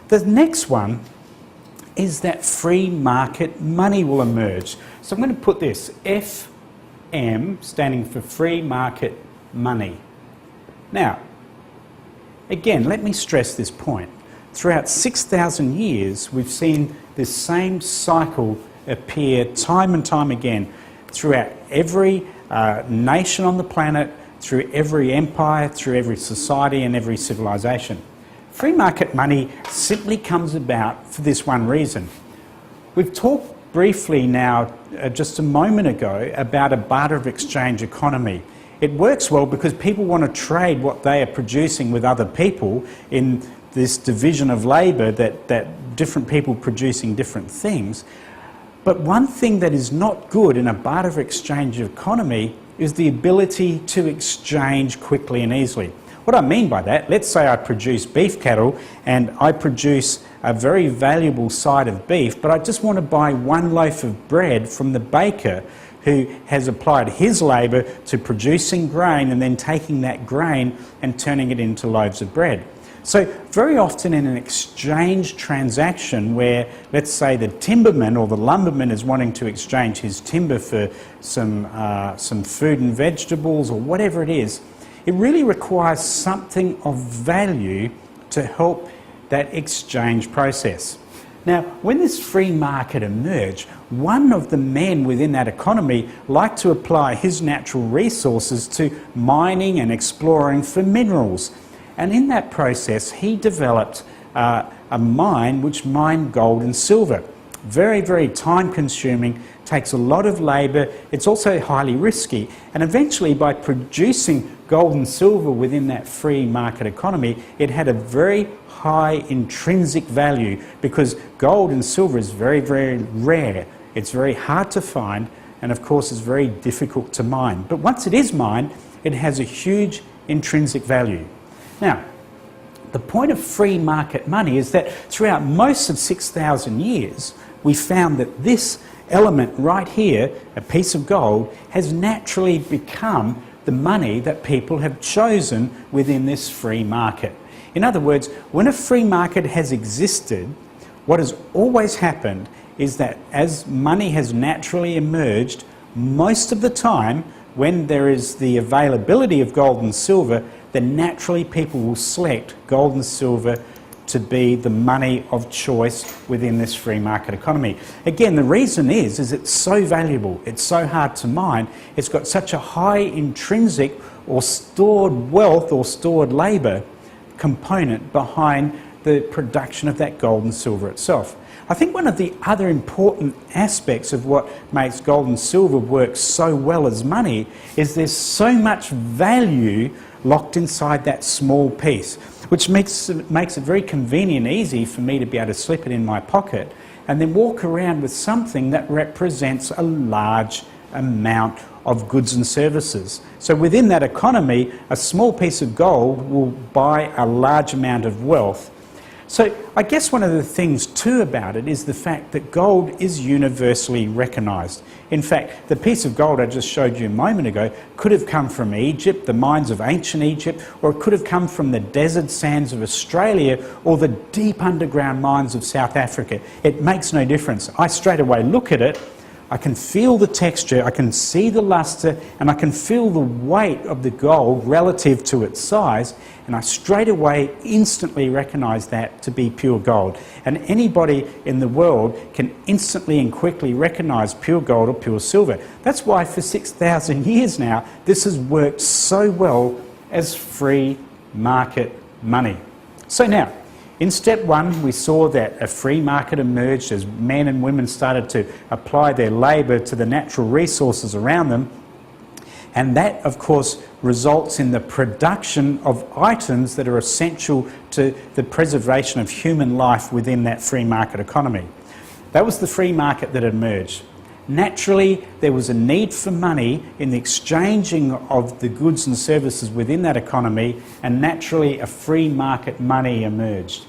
The next one is that free market money will emerge. So I'm going to put this FM standing for free market money. Now, again, let me stress this point. Throughout 6,000 years, we've seen this same cycle appear time and time again throughout every nation on the planet, through every empire, through every society and every civilization. Free market money simply comes about for this one reason. We've talked briefly now, just a moment ago, about a barter of exchange economy. It works well because people want to trade what they are producing with other people in this division of labour, that different people producing different things. But one thing that is not good in a barter of exchange economy is the ability to exchange quickly and easily. What I mean by that, let's say I produce beef cattle and I produce a very valuable side of beef, but I just want to buy one loaf of bread from the baker who has applied his labour to producing grain and then taking that grain and turning it into loaves of bread. So very often in an exchange transaction where, let's say, the timberman or the lumberman is wanting to exchange his timber for some food and vegetables or whatever it is, it really requires something of value to help that exchange process. Now, when this free market emerged, one of the men within that economy liked to apply his natural resources to mining and exploring for minerals. And in that process, he developed a mine which mined gold and silver. Very, very time consuming, takes a lot of labour, it's also highly risky. And eventually, by producing gold and silver within that free market economy, it had a very high intrinsic value because gold and silver is very, very rare. It's very hard to find, and of course it's very difficult to mine. But once it is mined, it has a huge intrinsic value. Now, the point of free market money is that throughout most of 6,000 years, we found that this element right here, a piece of gold, has naturally become the money that people have chosen within this free market. In other words, when a free market has existed, what has always happened is that as money has naturally emerged, most of the time when there is the availability of gold and silver, then naturally people will select gold and silver to be the money of choice within this free market economy. Again, the reason is it's so valuable, it's so hard to mine, it's got such a high intrinsic or stored wealth or stored labour component behind the production of that gold and silver itself. I think one of the other important aspects of what makes gold and silver work so well as money is there's so much value locked inside that small piece, which makes it very convenient and easy for me to be able to slip it in my pocket and then walk around with something that represents a large amount of goods and services. So within that economy, a small piece of gold will buy a large amount of wealth. So I guess one of the things too about it is the fact that gold is universally recognised. In fact, the piece of gold I just showed you a moment ago could have come from Egypt, the mines of ancient Egypt, or it could have come from the desert sands of Australia or the deep underground mines of South Africa. It makes no difference. I straight away look at it, I can feel the texture, I can see the lustre, and I can feel the weight of the gold relative to its size, and I straight away instantly recognise that to be pure gold. And anybody in the world can instantly and quickly recognise pure gold or pure silver. That's why for 6,000 years now, this has worked so well as free market money. So now, in step one, we saw that a free market emerged as men and women started to apply their labour to the natural resources around them. And that, of course, results in the production of items that are essential to the preservation of human life within that free market economy. That was the free market that emerged. Naturally, there was a need for money in the exchanging of the goods and services within that economy, and naturally a free market money emerged.